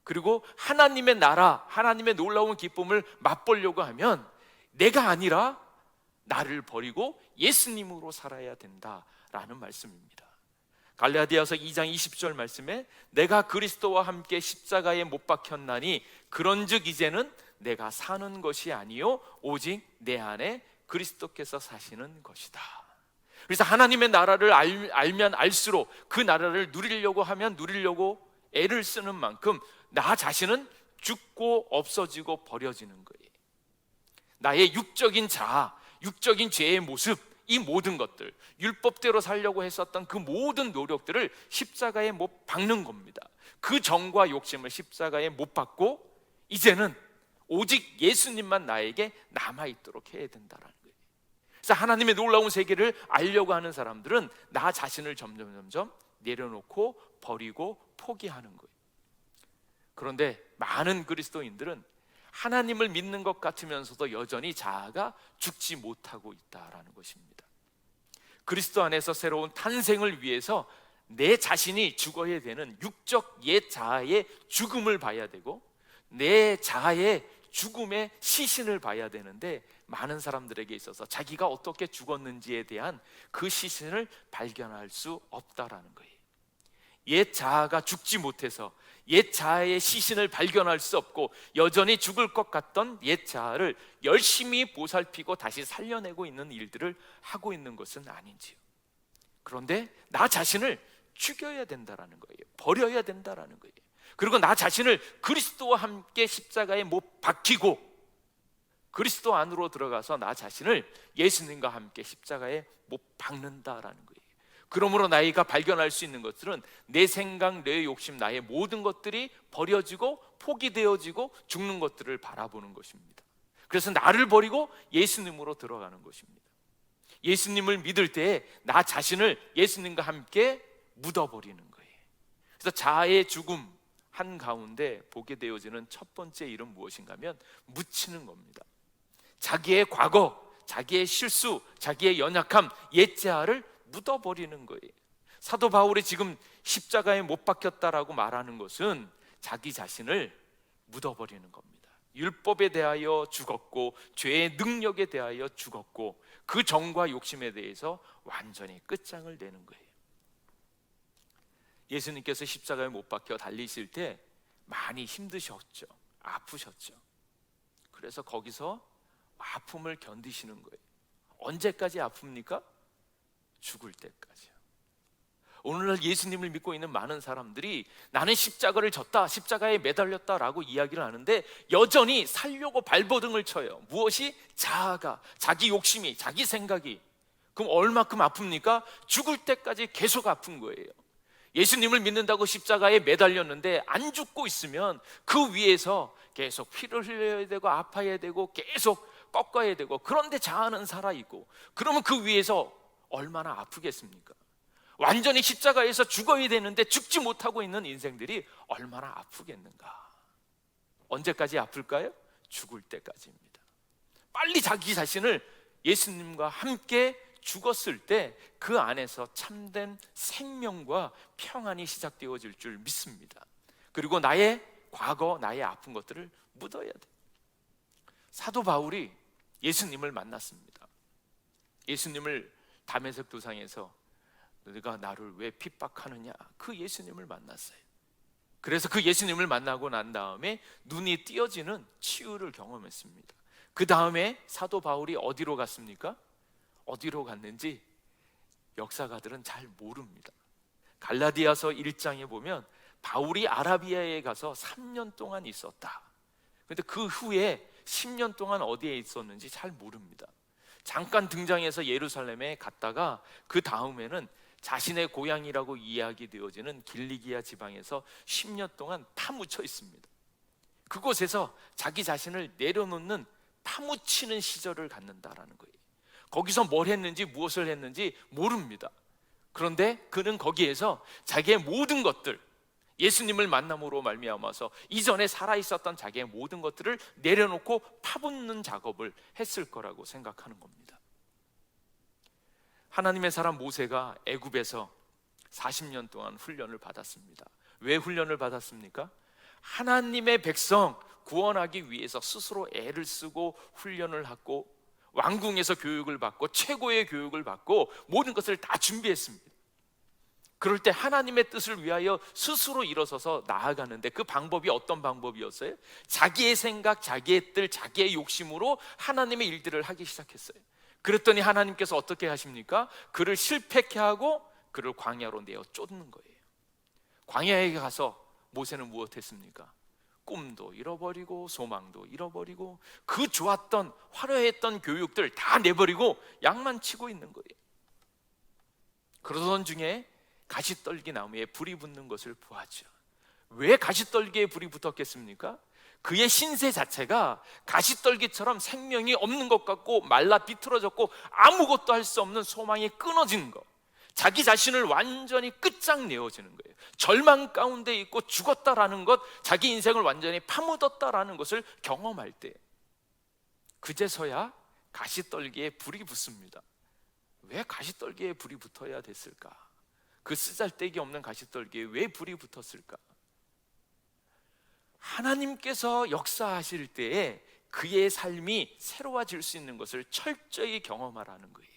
그리고 하나님의 나라, 하나님의 놀라운 기쁨을 맛보려고 하면 내가 아니라 나를 버리고 예수님으로 살아야 된다라는 말씀입니다. 갈라디아서 2장 20절 말씀에 내가 그리스도와 함께 십자가에 못 박혔나니 그런즉 이제는 내가 사는 것이 아니요 오직 내 안에 그리스도께서 사시는 것이다. 그래서 하나님의 나라를 알면 알수록 그 나라를 누리려고 하면 누리려고 애를 쓰는 만큼 나 자신은 죽고 없어지고 버려지는 거예요. 나의 육적인 자아, 육적인 죄의 모습, 이 모든 것들, 율법대로 살려고 했었던 그 모든 노력들을 십자가에 못 박는 겁니다. 그 정과 욕심을 십자가에 못 박고 이제는 오직 예수님만 나에게 남아있도록 해야 된다는 거예요. 그래서 하나님의 놀라운 세계를 알려고 하는 사람들은 나 자신을 점점 내려놓고 버리고 포기하는 거예요. 그런데 많은 그리스도인들은 하나님을 믿는 것 같으면서도 여전히 자아가 죽지 못하고 있다라는 것입니다. 그리스도 안에서 새로운 탄생을 위해서 내 자신이 죽어야 되는 육적 옛 자아의 죽음을 봐야 되고, 내 자아의 죽음의 시신을 봐야 되는데, 많은 사람들에게 있어서 자기가 어떻게 죽었는지에 대한 그 시신을 발견할 수 없다라는 거예요. 옛 자아가 죽지 못해서 옛 자아의 시신을 발견할 수 없고 여전히 죽을 것 같던 옛 자아를 열심히 보살피고 다시 살려내고 있는 일들을 하고 있는 것은 아닌지요. 그런데 나 자신을 죽여야 된다라는 거예요. 버려야 된다라는 거예요. 그리고 나 자신을 그리스도와 함께 십자가에 못 박히고 그리스도 안으로 들어가서 나 자신을 예수님과 함께 십자가에 못 박는다라는 거예요. 그러므로 나이가 발견할 수 있는 것들은 내 생각, 내 욕심, 나의 모든 것들이 버려지고 포기되어지고 죽는 것들을 바라보는 것입니다. 그래서 나를 버리고 예수님으로 들어가는 것입니다. 예수님을 믿을 때 나 자신을 예수님과 함께 묻어버리는 거예요. 그래서 자아의 죽음 한가운데 보게 되어지는 첫 번째 일은 무엇인가 하면 묻히는 겁니다. 자기의 과거, 자기의 실수, 자기의 연약함, 옛 자아를 묻어버리는 거예요. 사도 바울이 지금 십자가에 못 박혔다라고 말하는 것은 자기 자신을 묻어버리는 겁니다. 율법에 대하여 죽었고 죄의 능력에 대하여 죽었고 그 정과 욕심에 대해서 완전히 끝장을 내는 거예요. 예수님께서 십자가에 못 박혀 달리실 때 많이 힘드셨죠. 아프셨죠. 그래서 거기서 아픔을 견디시는 거예요. 언제까지 아픕니까? 죽을 때까지요. 오늘날 예수님을 믿고 있는 많은 사람들이 나는 십자가를 졌다, 십자가에 매달렸다라고 이야기를 하는데 여전히 살려고 발버둥을 쳐요. 무엇이? 자아가, 자기 욕심이, 자기 생각이. 그럼 얼마큼 아픕니까? 죽을 때까지 계속 아픈 거예요. 예수님을 믿는다고 십자가에 매달렸는데 안 죽고 있으면 그 위에서 계속 피를 흘려야 되고 아파야 되고 계속 꺾어야 되고, 그런데 자아는 살아있고, 그러면 그 위에서 얼마나 아프겠습니까? 완전히 십자가에서 죽어야 되는데 죽지 못하고 있는 인생들이 얼마나 아프겠는가. 언제까지 아플까요? 죽을 때까지입니다. 빨리 자기 자신을 예수님과 함께 죽었을 때 그 안에서 참된 생명과 평안이 시작되어질 줄 믿습니다. 그리고 나의 과거, 나의 아픈 것들을 묻어야 돼. 사도 바울이 예수님을 만났습니다. 예수님을 다메섹 도상에서 너가 나를 왜 핍박하느냐, 그 예수님을 만났어요. 그래서 그 예수님을 만나고 난 다음에 눈이 띄어지는 치유를 경험했습니다. 그 다음에 사도 바울이 어디로 갔습니까? 어디로 갔는지 역사가들은 잘 모릅니다. 갈라디아서 1장에 보면 바울이 아라비아에 가서 3년 동안 있었다. 그런데 그 후에 10년 동안 어디에 있었는지 잘 모릅니다. 잠깐 등장해서 예루살렘에 갔다가 그 다음에는 자신의 고향이라고 이야기되어지는 길리기아 지방에서 10년 동안 파묻혀 있습니다. 그곳에서 자기 자신을 내려놓는 파묻히는 시절을 갖는다라는 거예요. 거기서 뭘 했는지 무엇을 했는지 모릅니다. 그런데 그는 거기에서 자기의 모든 것들, 예수님을 만남으로 말미암아서 이전에 살아있었던 자기의 모든 것들을 내려놓고 파묻는 작업을 했을 거라고 생각하는 겁니다. 하나님의 사람 모세가 애굽에서 40년 동안 훈련을 받았습니다. 왜 훈련을 받았습니까? 하나님의 백성 구원하기 위해서 스스로 애를 쓰고 훈련을 하고 왕궁에서 교육을 받고 최고의 교육을 받고 모든 것을 다 준비했습니다. 그럴 때 하나님의 뜻을 위하여 스스로 일어서서 나아가는데 그 방법이 어떤 방법이었어요? 자기의 생각, 자기의 뜻, 자기의 욕심으로 하나님의 일들을 하기 시작했어요. 그랬더니 하나님께서 어떻게 하십니까? 그를 실패케 하고 그를 광야로 내어 쫓는 거예요. 광야에 가서 모세는 무엇했습니까? 꿈도 잃어버리고 소망도 잃어버리고 그 좋았던 화려했던 교육들 다 내버리고 양만 치고 있는 거예요. 그러던 중에 가시떨기 나무에 불이 붙는 것을 보았죠. 왜 가시떨기에 불이 붙었겠습니까? 그의 신세 자체가 가시떨기처럼 생명이 없는 것 같고 말라 비틀어졌고 아무것도 할 수 없는 소망이 끊어진 것, 자기 자신을 완전히 끝장내어지는 거예요. 절망 가운데 있고 죽었다라는 것, 자기 인생을 완전히 파묻었다라는 것을 경험할 때 그제서야 가시떨기에 불이 붙습니다. 왜 가시떨기에 불이 붙어야 됐을까? 그 쓰잘데기 없는 가시떨기에 왜 불이 붙었을까? 하나님께서 역사하실 때에 그의 삶이 새로워질 수 있는 것을 철저히 경험하라는 거예요.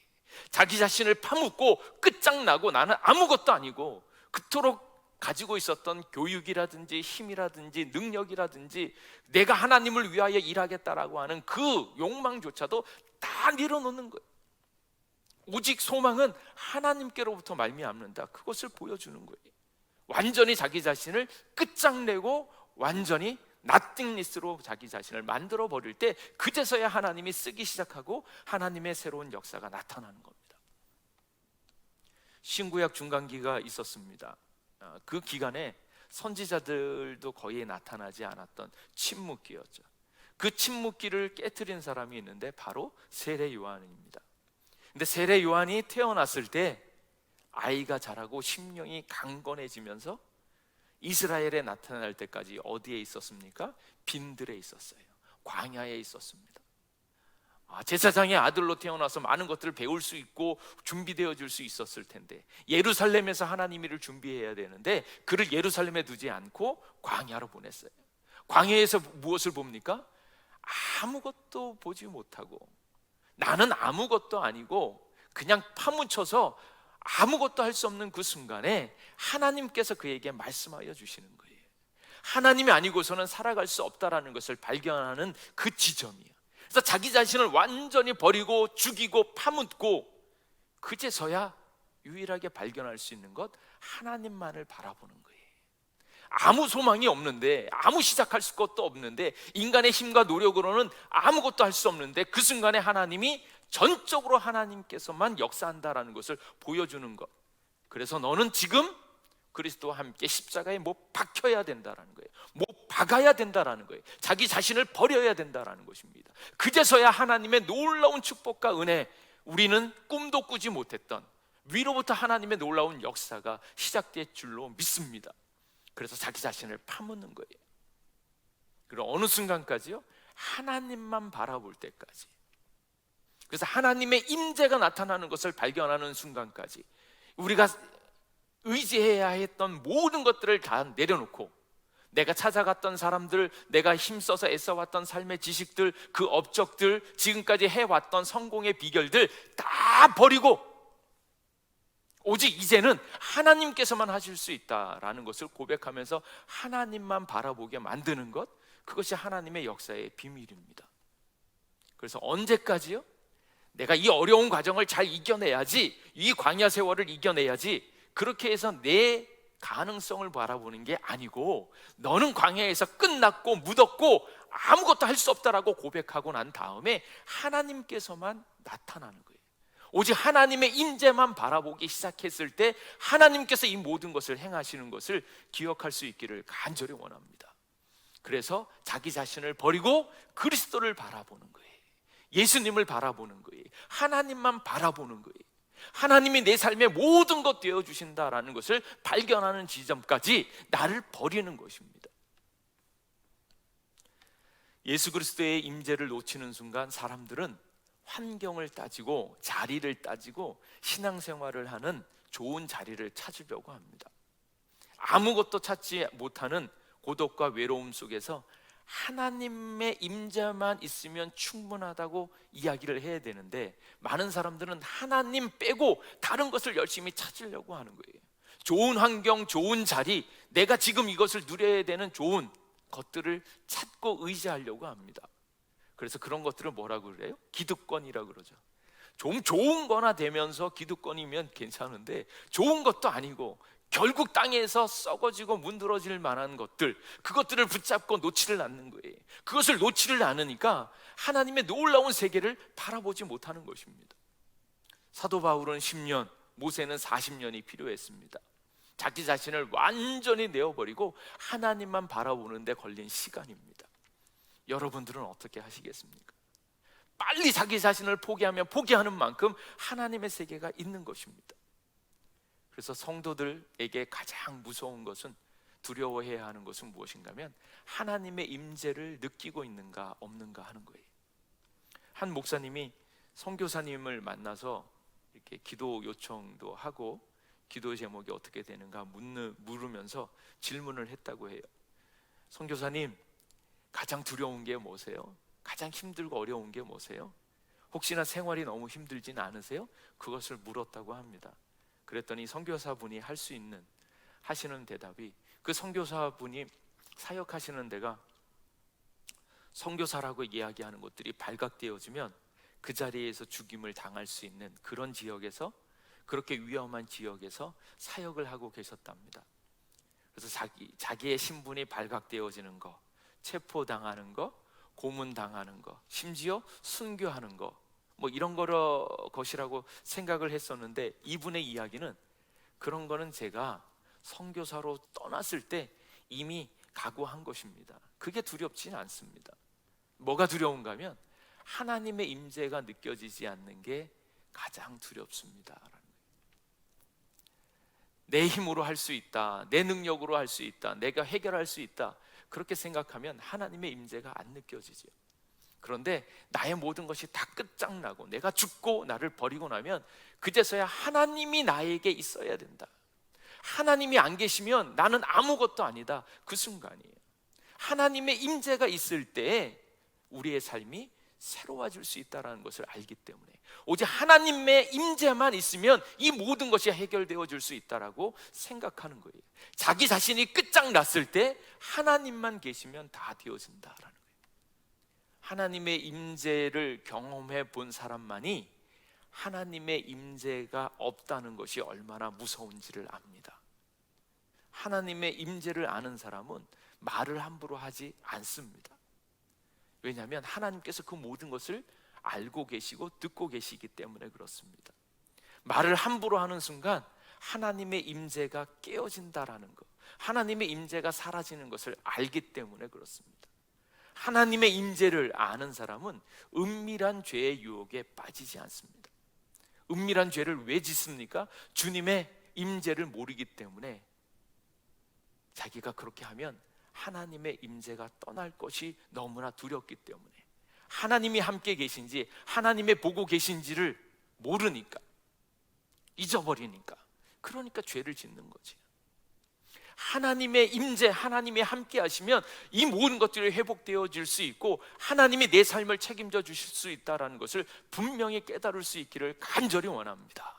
자기 자신을 파묻고 끝장나고 나는 아무것도 아니고 그토록 가지고 있었던 교육이라든지 힘이라든지 능력이라든지 내가 하나님을 위하여 일하겠다라고 하는 그 욕망조차도 다 내려놓는 거예요. 오직 소망은 하나님께로부터 말미암는다, 그것을 보여주는 거예요. 완전히 자기 자신을 끝장내고 완전히 나띵리스로 자기 자신을 만들어 버릴 때 그제서야 하나님이 쓰기 시작하고 하나님의 새로운 역사가 나타나는 겁니다. 신구약 중간기가 있었습니다. 그 기간에 선지자들도 거의 나타나지 않았던 침묵기였죠. 그 침묵기를 깨트린 사람이 있는데 바로 세례 요한입니다. 근데 세례 요한이 태어났을 때 아이가 자라고 심령이 강건해지면서 이스라엘에 나타날 때까지 어디에 있었습니까? 빈들에 있었어요. 광야에 있었습니다. 제사장의 아들로 태어나서 많은 것들을 배울 수 있고 준비되어질 수 있었을 텐데 예루살렘에서 하나님 일을 준비해야 되는데 그를 예루살렘에 두지 않고 광야로 보냈어요. 광야에서 무엇을 봅니까? 아무것도 보지 못하고 나는 아무것도 아니고 그냥 파묻혀서 아무것도 할 수 없는 그 순간에 하나님께서 그에게 말씀하여 주시는 거예요. 하나님이 아니고서는 살아갈 수 없다라는 것을 발견하는 그 지점이에요. 그래서 자기 자신을 완전히 버리고 죽이고 파묻고 그제서야 유일하게 발견할 수 있는 것, 하나님만을 바라보는 거예요. 아무 소망이 없는데, 아무 시작할 것도 없는데, 인간의 힘과 노력으로는 아무것도 할 수 없는데 그 순간에 하나님이 전적으로 하나님께서만 역사한다라는 것을 보여주는 것. 그래서 너는 지금 그리스도와 함께 십자가에 못 박혀야 된다라는 거예요. 못 박아야 된다라는 거예요. 자기 자신을 버려야 된다라는 것입니다. 그제서야 하나님의 놀라운 축복과 은혜, 우리는 꿈도 꾸지 못했던 위로부터 하나님의 놀라운 역사가 시작될 줄로 믿습니다. 그래서 자기 자신을 파묻는 거예요. 그리고 어느 순간까지요? 하나님만 바라볼 때까지. 그래서 하나님의 임재가 나타나는 것을 발견하는 순간까지 우리가 의지해야 했던 모든 것들을 다 내려놓고, 내가 찾아갔던 사람들, 내가 힘써서 애써왔던 삶의 지식들, 그 업적들, 지금까지 해왔던 성공의 비결들 다 버리고 오직 이제는 하나님께서만 하실 수 있다라는 것을 고백하면서 하나님만 바라보게 만드는 것, 그것이 하나님의 역사의 비밀입니다. 그래서 언제까지요? 내가 이 어려운 과정을 잘 이겨내야지, 이 광야 세월을 이겨내야지, 그렇게 해서 내 가능성을 바라보는 게 아니고, 너는 광야에서 끝났고 묻었고 아무것도 할 수 없다라고 고백하고 난 다음에 하나님께서만 나타나는 거예요. 오직 하나님의 임재만 바라보기 시작했을 때 하나님께서 이 모든 것을 행하시는 것을 기억할 수 있기를 간절히 원합니다. 그래서 자기 자신을 버리고 그리스도를 바라보는 거예요. 예수님을 바라보는 거예요. 하나님만 바라보는 거예요. 하나님이 내 삶의 모든 것 되어주신다라는 것을 발견하는 지점까지 나를 버리는 것입니다. 예수 그리스도의 임재를 놓치는 순간 사람들은 환경을 따지고 자리를 따지고 신앙생활을 하는 좋은 자리를 찾으려고 합니다. 아무것도 찾지 못하는 고독과 외로움 속에서 하나님의 임재만 있으면 충분하다고 이야기를 해야 되는데, 많은 사람들은 하나님 빼고 다른 것을 열심히 찾으려고 하는 거예요. 좋은 환경, 좋은 자리, 내가 지금 이것을 누려야 되는 좋은 것들을 찾고 의지하려고 합니다. 그래서 그런 것들을 뭐라고 그래요? 기득권이라고 그러죠. 좀 좋은 거나 되면서 기득권이면 괜찮은데, 좋은 것도 아니고 결국 땅에서 썩어지고 문드러질 만한 것들, 그것들을 붙잡고 놓지를 않는 거예요. 그것을 놓지를 않으니까 하나님의 놀라운 세계를 바라보지 못하는 것입니다. 사도 바울은 10년, 모세는 40년이 필요했습니다. 자기 자신을 완전히 내어버리고 하나님만 바라보는 데 걸린 시간입니다. 여러분들은 어떻게 하시겠습니까? 빨리 자기 자신을 포기하면 포기하는 만큼 하나님의 세계가 있는 것입니다. 그래서 성도들에게 가장 무서운 것은, 두려워해야 하는 것은 무엇인가 하면 하나님의 임재를 느끼고 있는가 없는가 하는 거예요. 한 목사님이 선교사님을 만나서 이렇게 기도 요청도 하고 기도 제목이 어떻게 되는가 물으면서 질문을 했다고 해요. 선교사님, 가장 두려운 게 뭐세요? 가장 힘들고 어려운 게 뭐세요? 혹시나 생활이 너무 힘들진 않으세요? 그것을 물었다고 합니다. 그랬더니 선교사분이 하시는 대답이, 그 선교사분이 사역하시는 데가 선교사라고 이야기하는 것들이 발각되어지면 그 자리에서 죽임을 당할 수 있는 그런 지역에서, 그렇게 위험한 지역에서 사역을 하고 계셨답니다. 그래서 자기의 신분이 발각되어지는 거, 체포당하는 거, 고문당하는 거, 심지어 순교하는 거, 뭐 이런 것이라고 생각을 했었는데, 이분의 이야기는 그런 거는 제가 선교사로 떠났을 때 이미 각오한 것입니다. 그게 두렵지는 않습니다. 뭐가 두려운가 하면 하나님의 임재가 느껴지지 않는 게 가장 두렵습니다. 내 힘으로 할 수 있다, 내 능력으로 할 수 있다, 내가 해결할 수 있다, 그렇게 생각하면 하나님의 임재가 안 느껴지죠. 그런데 나의 모든 것이 다 끝장나고 내가 죽고 나를 버리고 나면 그제서야 하나님이 나에게 있어야 된다, 하나님이 안 계시면 나는 아무것도 아니다, 그 순간이에요. 하나님의 임재가 있을 때 우리의 삶이 새로워질 수 있다는 것을 알기 때문에, 오직 하나님의 임재만 있으면 이 모든 것이 해결되어 줄 수 있다라고 생각하는 거예요. 자기 자신이 끝장났을 때 하나님만 계시면 다 되어진다라는 거예요. 하나님의 임재를 경험해 본 사람만이 하나님의 임재가 없다는 것이 얼마나 무서운지를 압니다. 하나님의 임재를 아는 사람은 말을 함부로 하지 않습니다. 왜냐하면 하나님께서 그 모든 것을 알고 계시고 듣고 계시기 때문에 그렇습니다. 말을 함부로 하는 순간 하나님의 임재가 깨어진다라는 것, 하나님의 임재가 사라지는 것을 알기 때문에 그렇습니다. 하나님의 임재를 아는 사람은 은밀한 죄의 유혹에 빠지지 않습니다. 은밀한 죄를 왜 짓습니까? 주님의 임재를 모르기 때문에. 자기가 그렇게 하면 하나님의 임재가 떠날 것이 너무나 두렵기 때문에, 하나님이 함께 계신지 하나님의 보고 계신지를 모르니까, 잊어버리니까, 그러니까 죄를 짓는 거지. 하나님의 임재, 하나님이 함께 하시면 이 모든 것들이 회복되어질 수 있고 하나님이 내 삶을 책임져 주실 수 있다는 것을 분명히 깨달을 수 있기를 간절히 원합니다.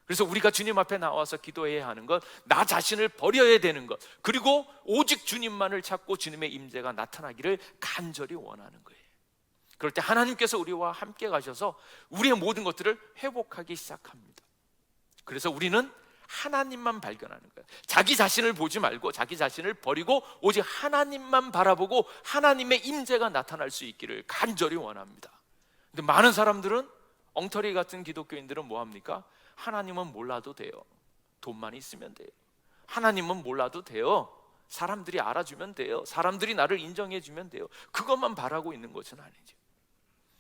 그래서 우리가 주님 앞에 나와서 기도해야 하는 것, 나 자신을 버려야 되는 것, 그리고 오직 주님만을 찾고 주님의 임재가 나타나기를 간절히 원하는 거예요. 그럴 때 하나님께서 우리와 함께 가셔서 우리의 모든 것들을 회복하기 시작합니다. 그래서 우리는 하나님만 발견하는 거예요. 자기 자신을 보지 말고 자기 자신을 버리고 오직 하나님만 바라보고 하나님의 임재가 나타날 수 있기를 간절히 원합니다. 근데 많은 사람들은, 엉터리 같은 기독교인들은 뭐 합니까? 하나님은 몰라도 돼요. 돈만 있으면 돼요. 하나님은 몰라도 돼요. 사람들이 알아주면 돼요. 사람들이 나를 인정해주면 돼요. 그것만 바라고 있는 것은 아니죠.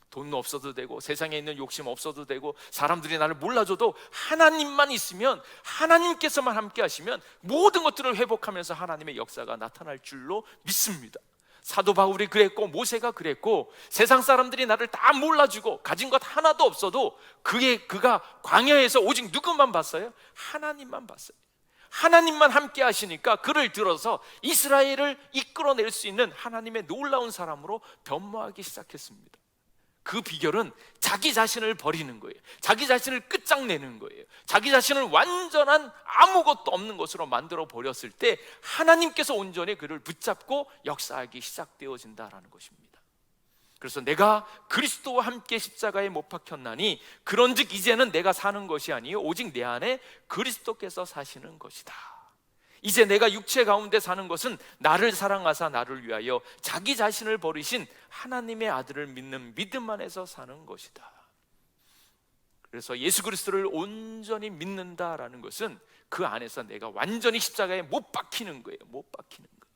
돈 없어도 되고 세상에 있는 욕심 없어도 되고 사람들이 나를 몰라줘도 하나님만 있으면, 하나님께서만 함께 하시면 모든 것들을 회복하면서 하나님의 역사가 나타날 줄로 믿습니다. 사도 바울이 그랬고 모세가 그랬고, 세상 사람들이 나를 다 몰라주고 가진 것 하나도 없어도 그가 광야에서 오직 누구만 봤어요? 하나님만 봤어요. 하나님만 함께 하시니까 그를 들어서 이스라엘을 이끌어낼 수 있는 하나님의 놀라운 사람으로 변모하기 시작했습니다. 그 비결은 자기 자신을 버리는 거예요. 자기 자신을 끝장내는 거예요. 자기 자신을 완전한 아무것도 없는 것으로 만들어 버렸을 때 하나님께서 온전히 그를 붙잡고 역사하기 시작되어진다라는 것입니다. 그래서 내가 그리스도와 함께 십자가에 못 박혔나니 그런즉 이제는 내가 사는 것이 아니요 오직 내 안에 그리스도께서 사시는 것이다. 이제 내가 육체 가운데 사는 것은 나를 사랑하사 나를 위하여 자기 자신을 버리신 하나님의 아들을 믿는 믿음 안에서 사는 것이다. 그래서 예수 그리스도를 온전히 믿는다라는 것은 그 안에서 내가 완전히 십자가에 못 박히는 거예요. 못 박히는 거예요.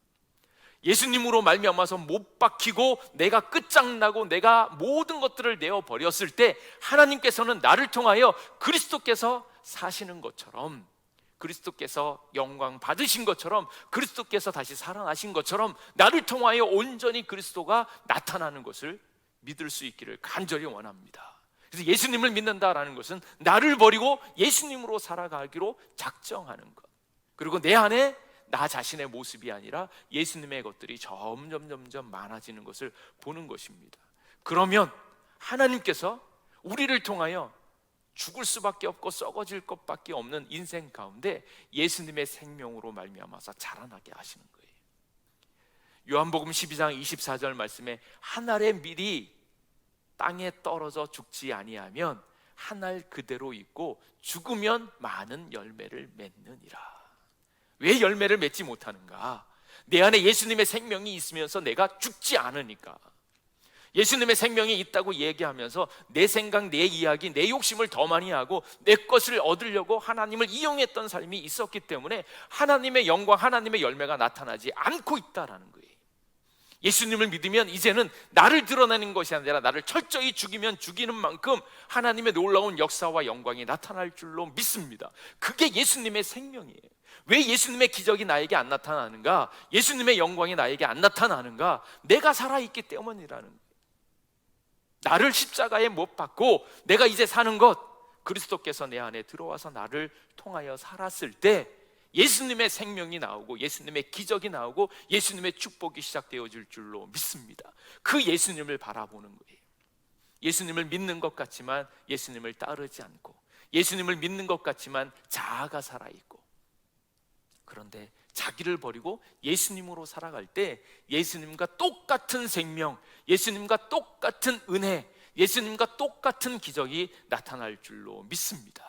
예수님으로 말미암아서 못 박히고 내가 끝장나고 내가 모든 것들을 내어버렸을 때 하나님께서는 나를 통하여 그리스도께서 사시는 것처럼, 그리스도께서 영광 받으신 것처럼, 그리스도께서 다시 살아나신 것처럼 나를 통하여 온전히 그리스도가 나타나는 것을 믿을 수 있기를 간절히 원합니다. 그래서 예수님을 믿는다라는 것은 나를 버리고 예수님으로 살아가기로 작정하는 것, 그리고 내 안에 나 자신의 모습이 아니라 예수님의 것들이 점점 많아지는 것을 보는 것입니다. 그러면 하나님께서 우리를 통하여 죽을 수밖에 없고 썩어질 것밖에 없는 인생 가운데 예수님의 생명으로 말미암아서 자라나게 하시는 거예요. 요한복음 12장 24절 말씀에 한 알의 밀이 땅에 떨어져 죽지 아니하면 한 알 그대로 있고 죽으면 많은 열매를 맺느니라. 왜 열매를 맺지 못하는가? 내 안에 예수님의 생명이 있으면서 내가 죽지 않으니까. 예수님의 생명이 있다고 얘기하면서 내 생각, 내 이야기, 내 욕심을 더 많이 하고 내 것을 얻으려고 하나님을 이용했던 삶이 있었기 때문에 하나님의 영광, 하나님의 열매가 나타나지 않고 있다라는 거예요. 예수님을 믿으면 이제는 나를 드러내는 것이 아니라 나를 철저히 죽이면 죽이는 만큼 하나님의 놀라운 역사와 영광이 나타날 줄로 믿습니다. 그게 예수님의 생명이에요. 왜 예수님의 기적이 나에게 안 나타나는가? 예수님의 영광이 나에게 안 나타나는가? 내가 살아있기 때문이라는 거예요. 나를 십자가에 못 박고 내가 이제 사는 것, 그리스도께서 내 안에 들어와서 나를 통하여 살았을 때 예수님의 생명이 나오고 예수님의 기적이 나오고 예수님의 축복이 시작되어질 줄로 믿습니다. 그 예수님을 바라보는 거예요. 예수님을 믿는 것 같지만 예수님을 따르지 않고, 예수님을 믿는 것 같지만 자아가 살아있고, 그런데 자기를 버리고 예수님으로 살아갈 때 예수님과 똑같은 생명, 예수님과 똑같은 은혜, 예수님과 똑같은 기적이 나타날 줄로 믿습니다.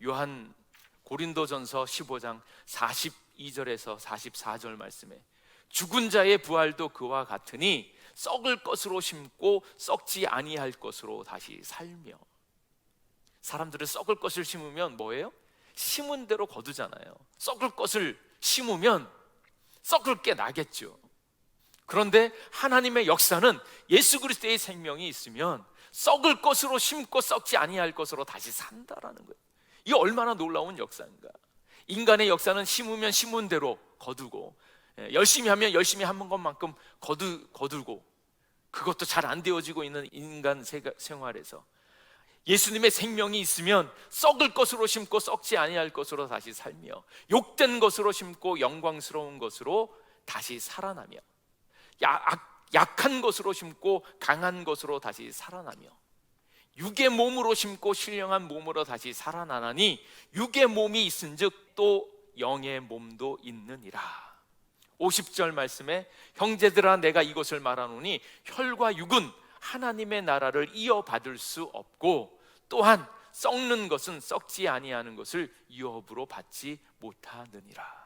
요한 고린도전서 15장 42절에서 44절 말씀에 죽은 자의 부활도 그와 같으니 썩을 것으로 심고 썩지 아니할 것으로 다시 살며. 사람들은 썩을 것을 심으면 뭐예요? 심은 대로 거두잖아요. 썩을 것을 심으면 썩을 게 나겠죠. 그런데 하나님의 역사는 예수 그리스도의 생명이 있으면 썩을 것으로 심고 썩지 아니할 것으로 다시 산다라는 거예요. 이게 얼마나 놀라운 역사인가. 인간의 역사는 심으면 심은 대로 거두고, 열심히 하면 열심히 한 것만큼 거두고, 그것도 잘 안 되어지고 있는 인간 생활에서 예수님의 생명이 있으면 썩을 것으로 심고 썩지 아니할 것으로 다시 살며, 욕된 것으로 심고 영광스러운 것으로 다시 살아나며, 약한 것으로 심고 강한 것으로 다시 살아나며, 육의 몸으로 심고 신령한 몸으로 다시 살아나나니 육의 몸이 있은즉 또 영의 몸도 있느니라. 50절 말씀에 형제들아 내가 이것을 말하노니 혈과 육은 하나님의 나라를 이어받을 수 없고 또한 썩는 것은 썩지 아니하는 것을 유업으로 받지 못하느니라.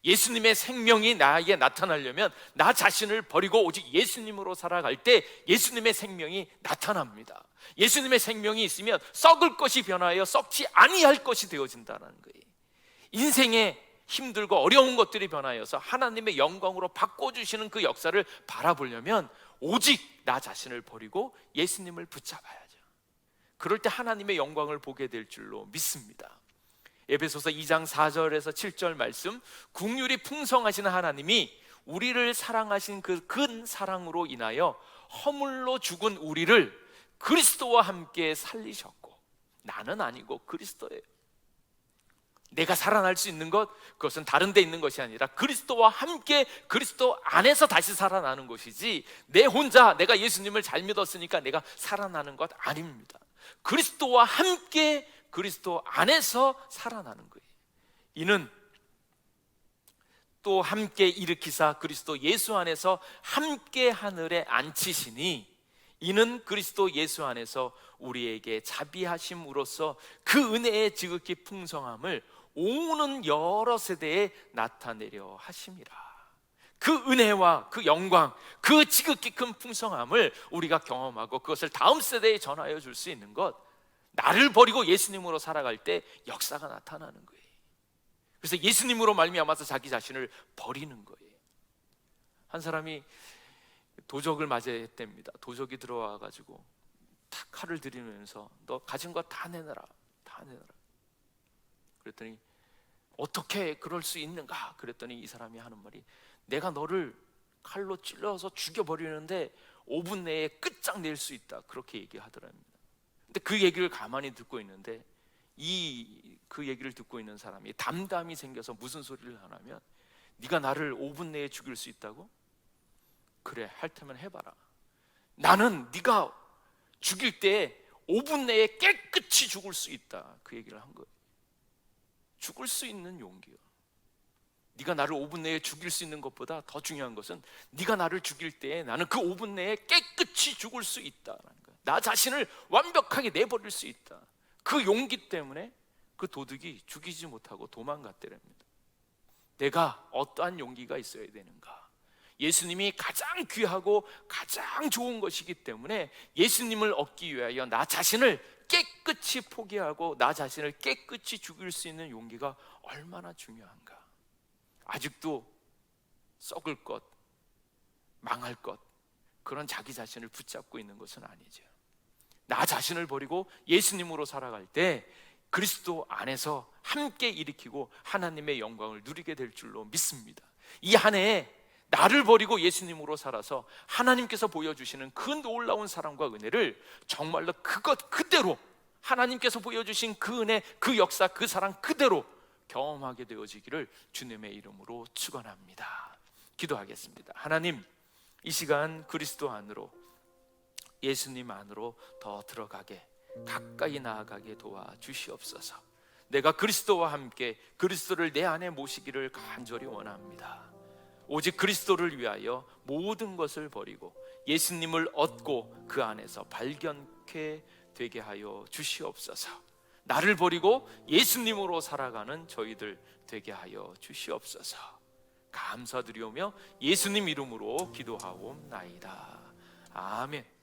예수님의 생명이 나에게 나타나려면 나 자신을 버리고 오직 예수님으로 살아갈 때 예수님의 생명이 나타납니다. 예수님의 생명이 있으면 썩을 것이 변하여 썩지 아니할 것이 되어진다는 거예요. 인생에 힘들고 어려운 것들이 변하여서 하나님의 영광으로 바꿔주시는 그 역사를 바라보려면 오직 나 자신을 버리고 예수님을 붙잡아야죠. 그럴 때 하나님의 영광을 보게 될 줄로 믿습니다. 에베소서 2장 4절에서 7절 말씀, 긍휼이 풍성하신 하나님이 우리를 사랑하신 그 큰 사랑으로 인하여 허물로 죽은 우리를 그리스도와 함께 살리셨고, 나는 아니고 그리스도예요. 내가 살아날 수 있는 것, 그것은 다른 데 있는 것이 아니라 그리스도와 함께 그리스도 안에서 다시 살아나는 것이지, 내 혼자 내가 예수님을 잘 믿었으니까 내가 살아나는 것 아닙니다. 그리스도와 함께 그리스도 안에서 살아나는 거예요. 이는 또 함께 일으키사 그리스도 예수 안에서 함께 하늘에 앉히시니 이는 그리스도 예수 안에서 우리에게 자비하심으로써 그 은혜의 지극히 풍성함을 오는 여러 세대에 나타내려 하심이라. 그 은혜와 그 영광, 그 지극히 큰 풍성함을 우리가 경험하고 그것을 다음 세대에 전하여 줄 수 있는 것, 나를 버리고 예수님으로 살아갈 때 역사가 나타나는 거예요. 그래서 예수님으로 말미암아서 자기 자신을 버리는 거예요. 한 사람이 도적을 맞이했답니다. 도적이 들어와 가지고 탁 칼을 들이면서 너 가진 거 다 내놔라, 다 내놔라. 그랬더니 어떻게 그럴 수 있는가? 그랬더니 이 사람이 하는 말이, 내가 너를 칼로 찔러서 죽여버리는데 5분 내에 끝장낼 수 있다, 그렇게 얘기하더랍니다. 근데 그 얘기를 가만히 듣고 있는데 그 얘기를 듣고 있는 사람이 담담이 생겨서 무슨 소리를 하냐면, 네가 나를 5분 내에 죽일 수 있다고? 그래, 할 테면 해봐라. 나는 네가 죽일 때 5분 내에 깨끗이 죽을 수 있다, 그 얘기를 한 거예요. 죽을 수 있는 용기요. 네가 나를 5분 내에 죽일 수 있는 것보다 더 중요한 것은 네가 나를 죽일 때에 나는 그 5분 내에 깨끗이 죽을 수 있다라는 거예요. 나 자신을 완벽하게 내버릴 수 있다. 그 용기 때문에 그 도둑이 죽이지 못하고 도망갔더랍니다. 내가 어떠한 용기가 있어야 되는가? 예수님이 가장 귀하고 가장 좋은 것이기 때문에 예수님을 얻기 위하여 나 자신을 깨끗이 포기하고 나 자신을 깨끗이 죽일 수 있는 용기가 얼마나 중요한가? 아직도 썩을 것, 망할 것, 그런 자기 자신을 붙잡고 있는 것은 아니죠. 나 자신을 버리고 예수님으로 살아갈 때 그리스도 안에서 함께 일으키고 하나님의 영광을 누리게 될 줄로 믿습니다. 이 한 해에 나를 버리고 예수님으로 살아서 하나님께서 보여주시는 그 놀라운 사랑과 은혜를 정말로 그것 그대로, 하나님께서 보여주신 그 은혜, 그 역사, 그 사랑 그대로 경험하게 되어지기를 주님의 이름으로 축원합니다. 기도하겠습니다. 하나님, 이 시간 그리스도 안으로, 예수님 안으로 더 들어가게, 가까이 나아가게 도와주시옵소서. 내가 그리스도와 함께 그리스도를 내 안에 모시기를 간절히 원합니다. 오직 그리스도를 위하여 모든 것을 버리고 예수님을 얻고 그 안에서 발견케 되게 하여 주시옵소서. 나를 버리고 예수님으로 살아가는 저희들 되게 하여 주시옵소서. 감사드리오며 예수님 이름으로 기도하옵나이다. 아멘.